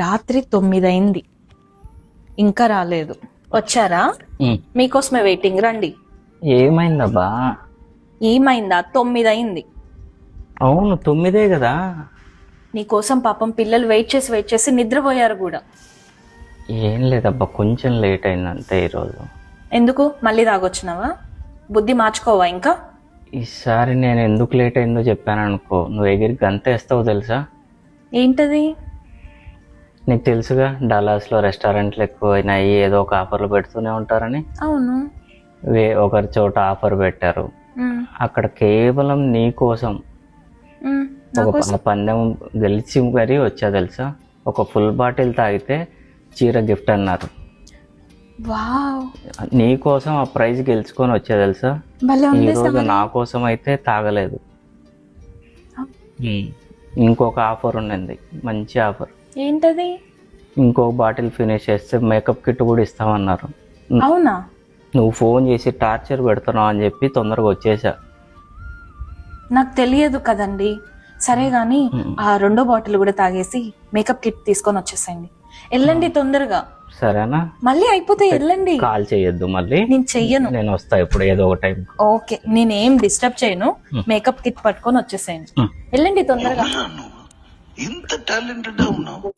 రాత్రి 9 అయింది, ఇంకా రాలేదు. వచ్చారా? మీకోసమే వెయిటింగ్, రండి. ఏమైందబ్బా? ఏమైందా? 9 అయింది. అవును 9 కదా. నీకోసం పాపం పిల్లలు వెయిట్ చేసి నిద్రపోయారు కూడా. ఏం లేదబ్బా, కొంచెం లేట్ అయింది అంతే ఈరోజు. ఎందుకు మళ్ళీ తాగొచ్చినావా? బుద్ధి మార్చుకోవా ఇంకా? ఈసారి నేను ఎందుకు లేట్ అయిందో చెప్పాను అనుకో, నువ్వు ఎగిరి గంతేస్తావు తెలుసా? ఏంటది? నీకు తెలుసుగా, డల్లాస్లో రెస్టారెంట్లు ఎక్కువైనాయి, ఏదో ఒక ఆఫర్లు పెడుతూనే ఉంటారని. అవును. ఒకరి చోట ఆఫర్ పెట్టారు, అక్కడ కేవలం నీ కోసం ఒక పందెం గెలిచి మరీ వచ్చా తెలుసా. ఒక ఫుల్ బాటిల్ తాగితే చీర గిఫ్ట్ అన్నారు. నీ కోసం ఆ ప్రైజ్ గెలుచుకొని వచ్చా తెలుసా. ఈరోజు నా కోసం అయితే తాగలేదు. ఇంకొక ఆఫర్ ఉండింది, మంచి ఆఫర్. ఏంటది? ఇంకొక బాటిల్ ఫినిష్ చేస్తే మేకప్ కిట్ కూడా ఇస్తామన్నారు. అవునా? నువ్వు ఫోన్ చేసి టార్చర్ పెడుతున్నావు అని చెప్పి తొందరగా వచ్చేసా. నాకు తెలియదు కదండి. సరే గాని ఆ 2వ బాటిల్ కూడా తాగేసి మేకప్ కిట్ తీసుకొని వచ్చేసేయండి. వెళ్ళండి తొందరగా. సరేనా? మళ్ళీ అయిపోతే వెళ్ళండి. కాల్ చేయొద్దు మళ్ళీ. నేను చెయ్యను. నేను వస్తా ఇప్పుడు ఏదో ఒక టైం. ఓకే, నేనేం డిస్టర్బ్ చేయను. మేకప్ కిట్ పట్టుకొని వచ్చేసేయండి. వెళ్ళండి తొందరగా. ఇంత టాలెంటెడ్ ఉన్నావు.